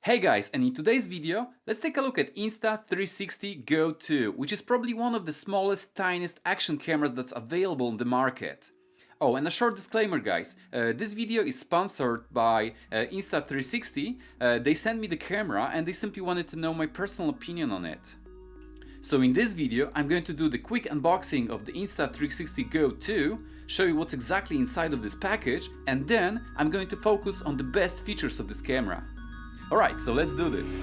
Hey guys, and in today's video, let's take a look at Insta360 Go 2, which is probably one of the smallest, tiniest action cameras that's available on the market. Oh, and a short disclaimer guys, this video is sponsored by Insta360. They sent me the camera and they simply wanted to know my personal opinion on it. So in this video, I'm going to do the quick unboxing of the Insta360 Go 2, show you what's exactly inside of this package, and then I'm going to focus on the best features of this camera. Alright, so let's do this.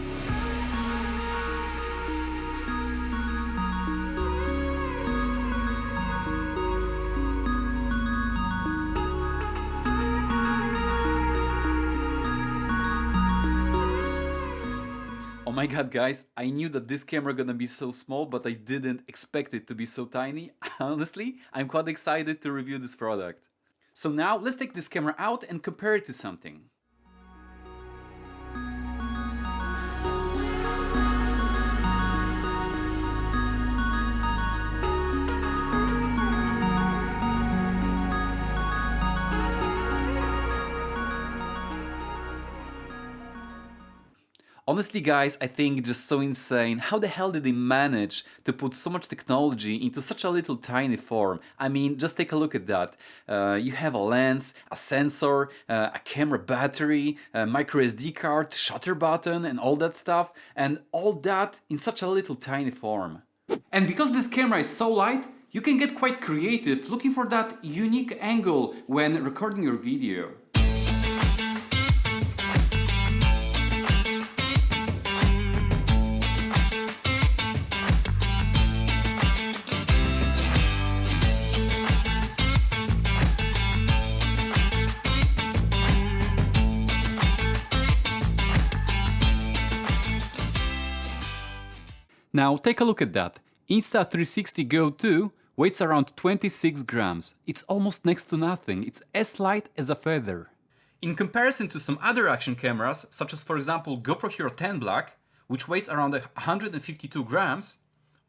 Oh my god guys, I knew that this camera gonna be so small, but I didn't expect it to be so tiny. Honestly, I'm quite excited to review this product. So now let's take this camera out and compare it to something. Honestly guys, I think it's just so insane. How the hell did they manage to put so much technology into such a little tiny form? I mean, just take a look at that. You have a lens, a sensor, a camera battery, a micro SD card, shutter button and all that stuff. And all that in such a little tiny form. And because this camera is so light, you can get quite creative looking for that unique angle when recording your video. Now take a look at that. Insta360 Go 2 weighs around 26 grams. It's almost next to nothing. It's as light as a feather. In comparison to some other action cameras, such as for example GoPro Hero 10 Black, which weighs around 152 grams,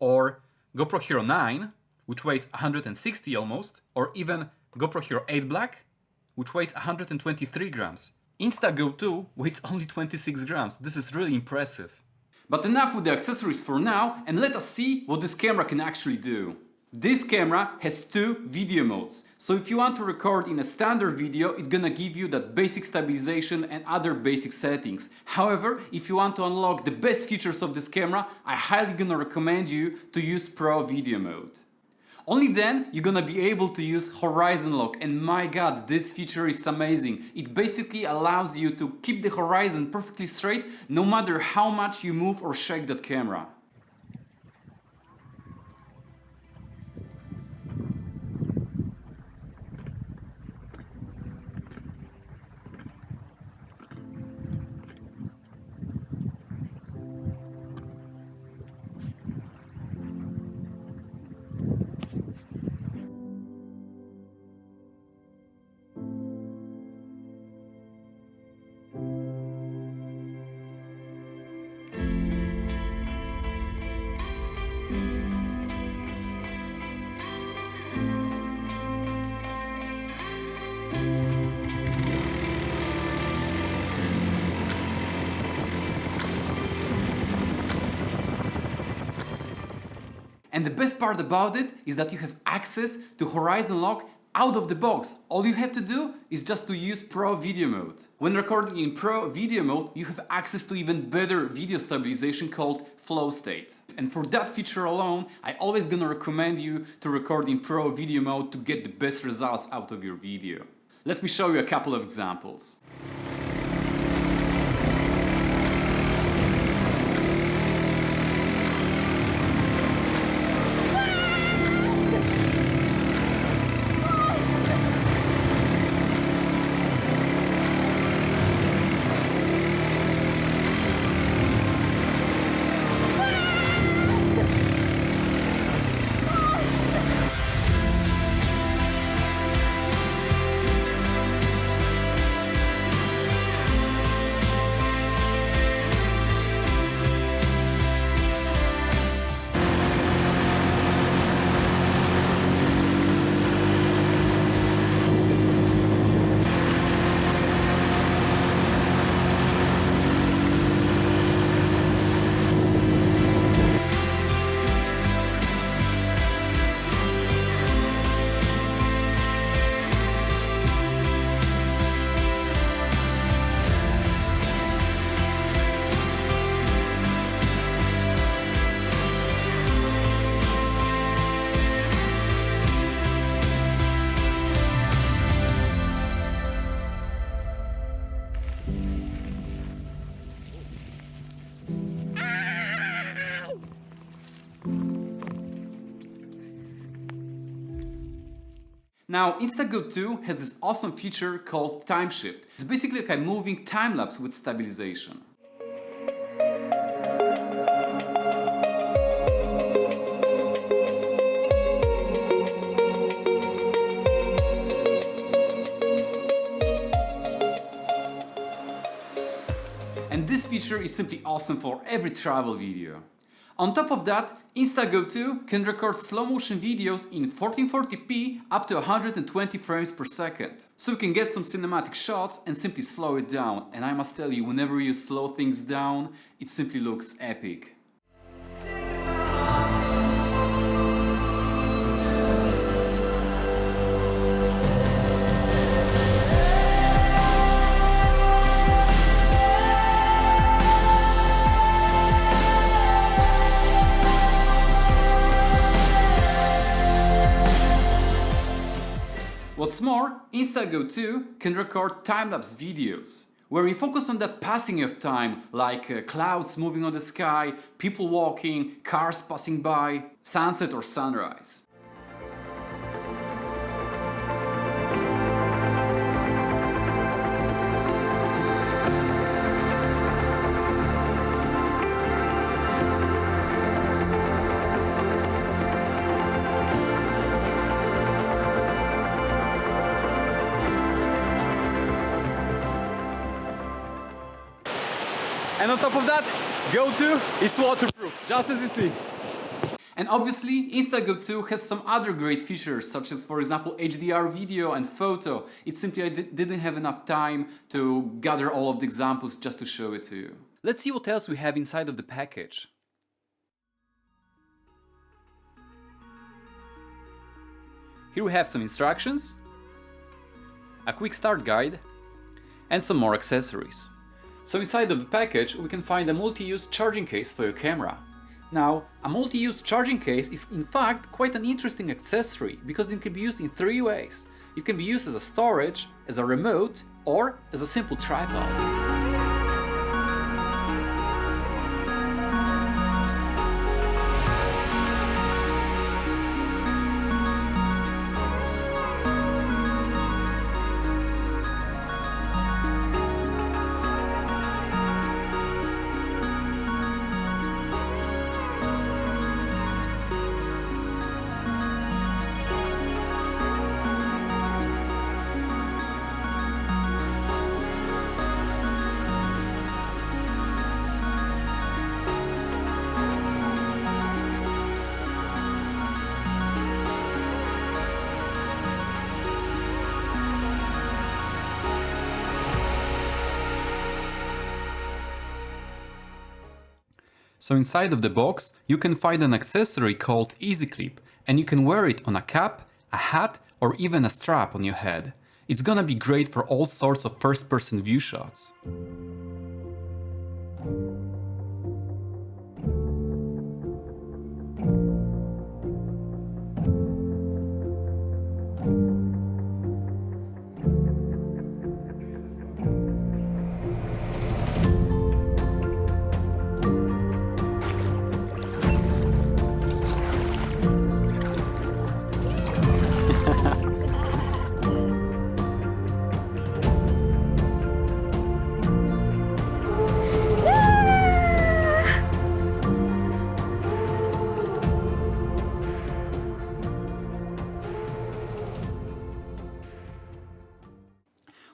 or GoPro Hero 9, which weighs 160 almost, or even GoPro Hero 8 Black, which weighs 123 grams. Insta Go 2 weighs only 26 grams. This is really impressive. But enough with the accessories for now, and let us see what this camera can actually do. This camera has two video modes, so if you want to record in a standard video, it's gonna give you that basic stabilization and other basic settings. However, if you want to unlock the best features of this camera, I highly gonna recommend you to use Pro Video Mode. Only then you're gonna be able to use horizon lock, and my god, this feature is amazing. It basically allows you to keep the horizon perfectly straight no matter how much you move or shake that camera. And the best part about it is that you have access to horizon lock out of the box. All you have to do is just to use Pro Video Mode. When recording in Pro Video Mode, you have access to even better video stabilization called FlowState. And for that feature alone, I always gonna recommend you to record in Pro Video Mode to get the best results out of your video. Let me show you a couple of examples. Now, Insta360 Go 2 has this awesome feature called TimeShift. It's basically like a moving time-lapse with stabilization. And this feature is simply awesome for every travel video. On top of that, Insta360 Go 2 can record slow motion videos in 1440p up to 120 frames per second. So you can get some cinematic shots and simply slow it down. And I must tell you, whenever you slow things down, it simply looks epic. What's more, Insta360 Go 2 can record time-lapse videos, where you focus on that passing of time, like clouds moving on the sky, people walking, cars passing by, sunset or sunrise. And on top of that, Go 2 is waterproof, just as you see. And obviously, Insta360 Go 2 has some other great features, such as, for example, HDR video and photo. It's simply I didn't have enough time to gather all of the examples just to show it to you. Let's see what else we have inside of the package. Here we have some instructions, a quick start guide, and some more accessories. So inside of the package we can find a multi-use charging case for your camera. Now, a multi-use charging case is in fact quite an interesting accessory because it can be used in three ways. It can be used as a storage, as a remote, or as a simple tripod. So inside of the box you can find an accessory called Easy Clip, and you can wear it on a cap, a hat, or even a strap on your head. It's gonna be great for all sorts of first-person view shots.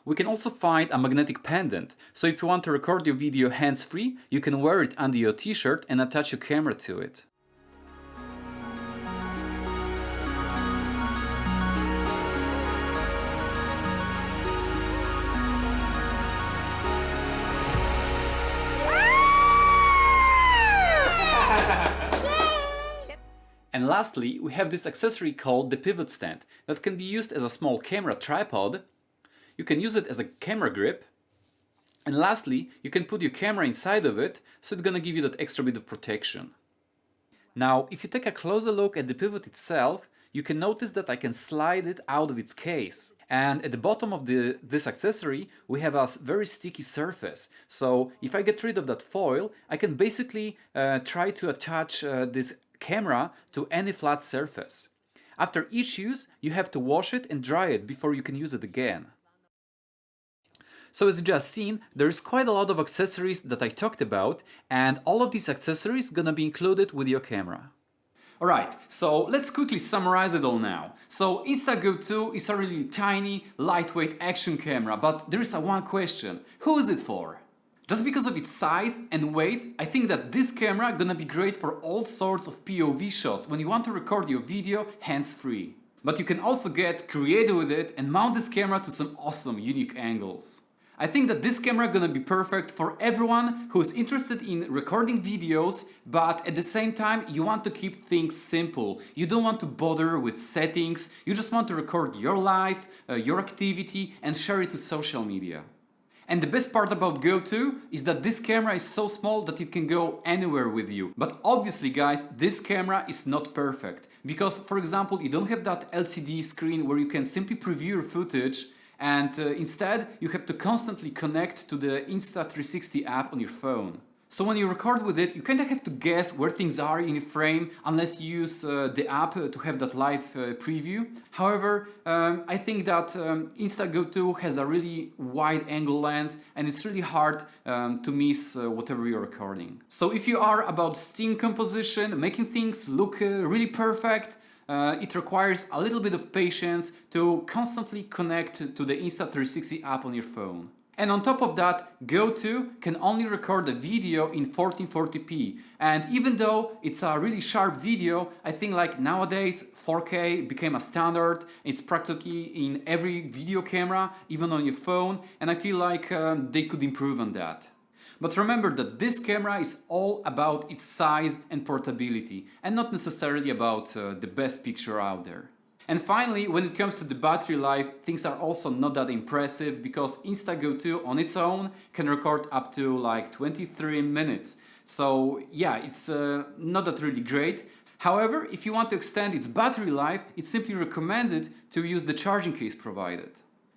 We can also find a magnetic pendant, so if you want to record your video hands-free, you can wear it under your t-shirt and attach your camera to it. And lastly, we have this accessory called the pivot stand that can be used as a small camera tripod. You can use it as a camera grip, and lastly, you can put your camera inside of it, so it's gonna give you that extra bit of protection. Now, if you take a closer look at the pivot itself, you can notice that I can slide it out of its case. And at the bottom of this accessory, we have a very sticky surface. So if I get rid of that foil, I can basically try to attach this camera to any flat surface. After each use, you have to wash it and dry it before you can use it again. So as you just seen, there's quite a lot of accessories that I talked about, and all of these accessories gonna be included with your camera. Alright, so let's quickly summarize it all now. So Insta360 Go 2 is a really tiny, lightweight action camera, but there is a one question: who is it for? Just because of its size and weight, I think that this camera gonna be great for all sorts of POV shots when you want to record your video hands-free. But you can also get creative with it and mount this camera to some awesome, unique angles. I think that this camera gonna be perfect for everyone who is interested in recording videos, but at the same time you want to keep things simple. You don't want to bother with settings, you just want to record your life, your activity, and share it to social media. And the best part about Go 2 is that this camera is so small that it can go anywhere with you. But obviously guys, this camera is not perfect. Because for example, you don't have that LCD screen where you can simply preview your footage, and instead you have to constantly connect to the Insta360 app on your phone. So when you record with it, you kind of have to guess where things are in a frame unless you use the app to have that live preview. However, I think that Insta360 Go 2 has a really wide angle lens and it's really hard to miss whatever you're recording. So if you are about scene composition, making things look really perfect, it requires a little bit of patience to constantly connect to the Insta360 app on your phone. And on top of that, Go 2 can only record a video in 1440p. And even though it's a really sharp video, I think like nowadays 4K became a standard. It's practically in every video camera, even on your phone. And I feel like they could improve on that. But remember that this camera is all about its size and portability, and not necessarily about the best picture out there. And finally, when it comes to the battery life, things are also not that impressive because Insta360 Go 2 on its own can record up to like 23 minutes. So yeah, it's not that really great. However, if you want to extend its battery life, it's simply recommended to use the charging case provided.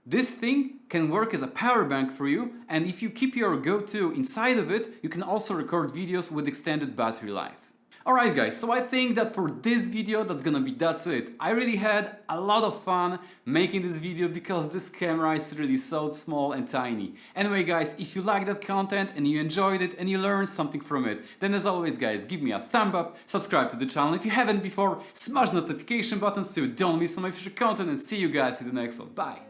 This thing can work as a power bank for you, and if you keep your Go 2 inside of it, you can also record videos with extended battery life. Alright guys, so I think that for this video that's it. I really had a lot of fun making this video because this camera is really so small and tiny. Anyway guys, if you like that content and you enjoyed it and you learned something from it, then as always guys, give me a thumb up, subscribe to the channel if you haven't before, smash the notification button so you don't miss my future content, and see you guys in the next one. Bye!